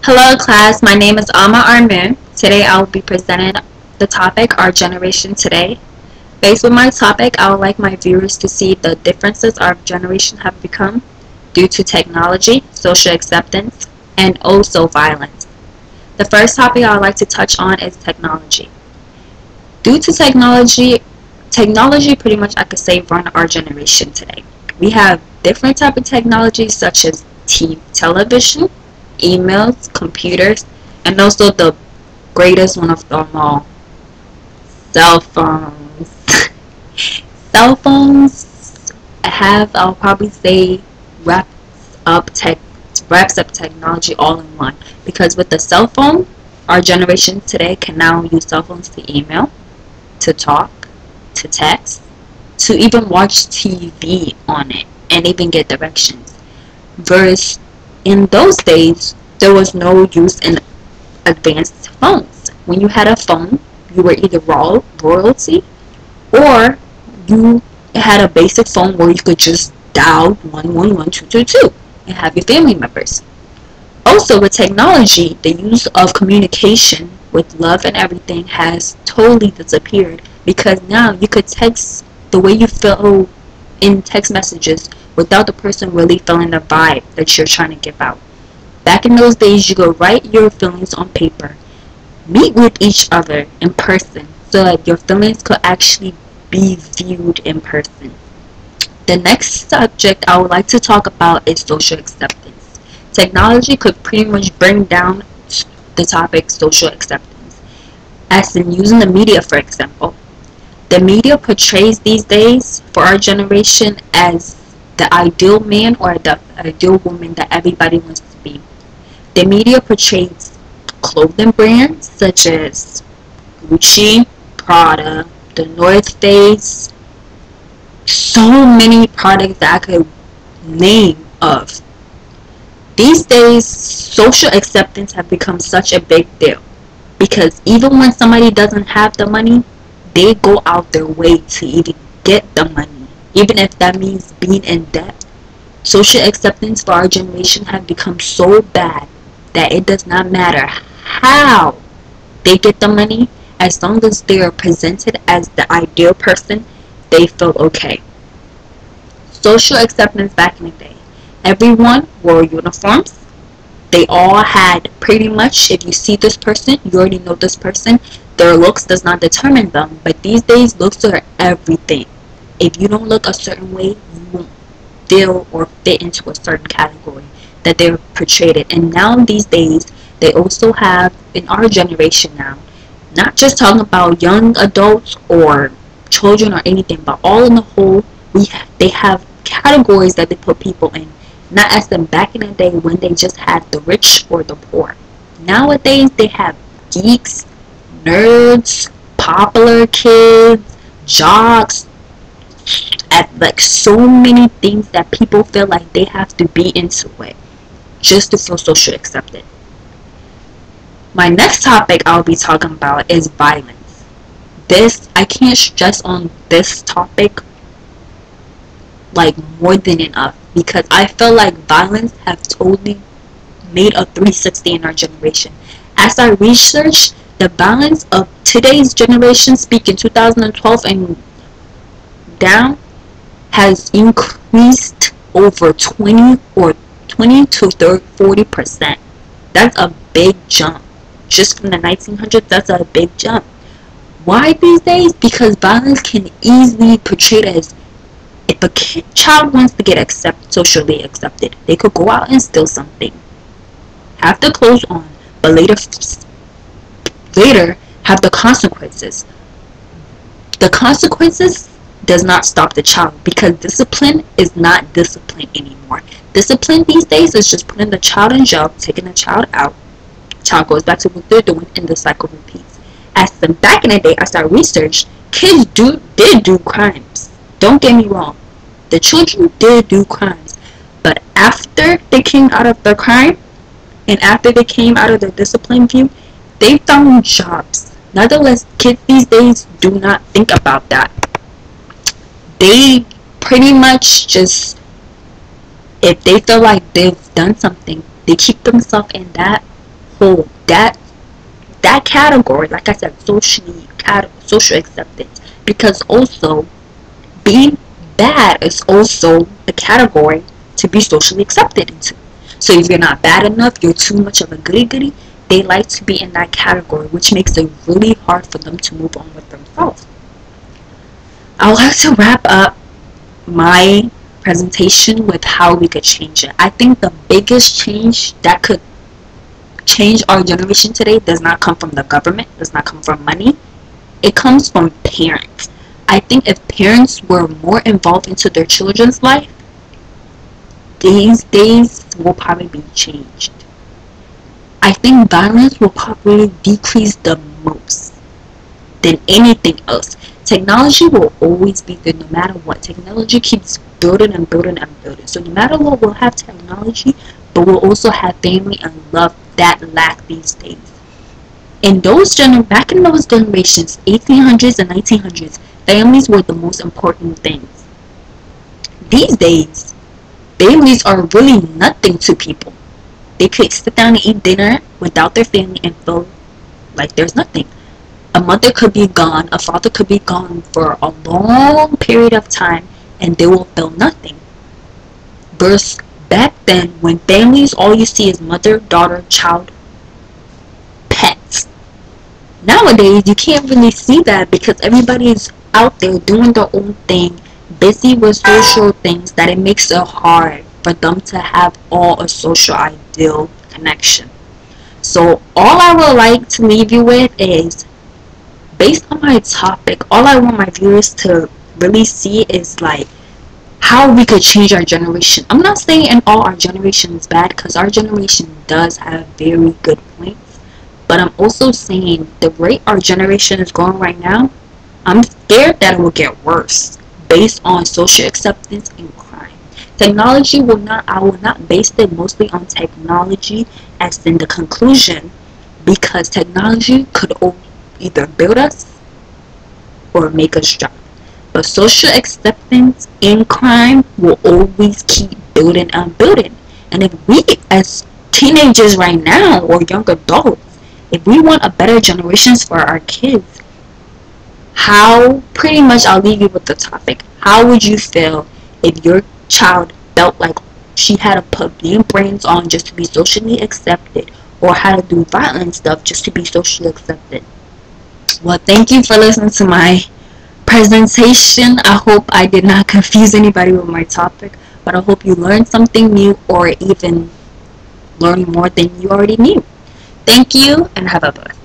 Hello class, my name is Alma Armin. Today I will be presenting the topic Our Generation Today. Based on my topic, I would like my viewers to see the differences our generation have become due to technology, social acceptance, and also violence. The first topic I would like to touch on is technology. Due to technology pretty much I could say run our generation today. We have different type of technology such as television, emails, computers, and also the greatest one of them all, cell phones. Cell phones I'll probably say wraps up tech wraps up technology all in one, because with the cell phone, our generation today can now use cell phones to email, to talk, to text, to even watch TV on it and even get directions. Versus in those days, there was no use in advanced phones. When you had a phone, you were either royalty, or you had a basic phone where you could just dial 111222 and have your family members. Also, with technology, the use of communication with love and everything has totally disappeared, because now you could text the way you feel in text messages without the person really feeling the vibe that you're trying to give out. Back in those days, you could write your feelings on paper, meet with each other in person so that your feelings could actually be viewed in person. The next subject I would like to talk about is social acceptance. Technology could pretty much bring down the topic social acceptance, as in using the media for example. The media portrays these days for our generation as the ideal man or the ideal woman that everybody wants to be. The media portrays clothing brands such as Gucci, Prada, the North Face, so many products that I could name of. These days, social acceptance have become such a big deal, because even when somebody doesn't have the money, they go out their way to even get the money, even if that means being in debt. Social acceptance for our generation have become so bad that it does not matter how they get the money, as long as they are presented as the ideal person, they feel okay. Social acceptance back in the day, everyone wore uniforms. They all had pretty much, if you see this person, you already know this person. Their looks does not determine them, but these days looks are everything. If you don't look a certain way, you won't feel or fit into a certain category that they're portrayed in. And now these days, they also have, in our generation now, not just talking about young adults or children or anything, but all in the whole, they have categories that they put people in. Not as in back in the day when they just had the rich or the poor. Nowadays, they have geeks, nerds, popular kids, jocks, at like so many things that people feel like they have to be into it just to feel socially accepted. My next topic I'll be talking about is violence. This, I can't stress on this topic like more than enough, because I feel like violence have totally made a 360 in our generation. As I researched, the violence of today's generation, speaking 2012 and down, has increased over 20 to 40%. That's a big jump. Just from the 1900s, that's a big jump. Why these days? Because violence can easily portray as, if a child wants to get socially accepted, they could go out and steal something, have the clothes on, but later have the consequences. The consequences does not stop the child, because discipline is not discipline anymore. Discipline these days is just putting the child in jail, taking the child out. Child goes back to what they're doing, and the cycle repeats. As in back in the day, I started research, kids did do crimes. Don't get me wrong. The children did do crimes. But after they came out of their crime, and after they came out of their discipline view, they found jobs. Nonetheless, kids these days do not think about that. They pretty much just, if they feel like they've done something, they keep themselves in that hold that category, like I said, social acceptance, because also being bad is also a category to be socially accepted into. So if you're not bad enough, you're too much of a goody goody, they like to be in that category, which makes it really hard for them to move on with themselves. I would like to wrap up my presentation with how we could change it. I think the biggest change that could change our generation today does not come from the government, does not come from money. It comes from parents. I think if parents were more involved into their children's life, these days will probably be changed. I think violence will probably decrease the most than anything else. Technology will always be there no matter what. Technology keeps building and building and building. So no matter what, we'll have technology, but we'll also have family and love that lack these days. Back in those generations, 1800s and 1900s, families were the most important things. These days, families are really nothing to people. They could sit down and eat dinner without their family and feel like there's nothing. A mother could be gone, a father could be gone for a long period of time, and they will feel nothing. Versus back then, when families, all you see is mother, daughter, child, pets. Nowadays, you can't really see that because everybody is out there doing their own thing, busy with social things, that it makes it hard for them to have all a social ideal connection. So all I would like to leave you with is, based on my topic, all I want my viewers to really see is like how we could change our generation. I'm not saying in all our generation is bad, because our generation does have very good points, but I'm also saying the rate our generation is going right now, I'm scared that it will get worse based on social acceptance and crime. Technology will not, I will not base it mostly on technology as in the conclusion, because technology could either build us or make us drop. But social acceptance in crime will always keep building and building. And if we, as teenagers right now or young adults, if we want a better generations for our kids, how, pretty much I'll leave you with the topic, how would you feel if your child felt like she had to put being brains on just to be socially accepted, or had to do violent stuff just to be socially accepted? Well, thank you for listening to my presentation. I hope I did not confuse anybody with my topic, but I hope you learned something new, or even learn more than you already knew. Thank you, and have a blessed day.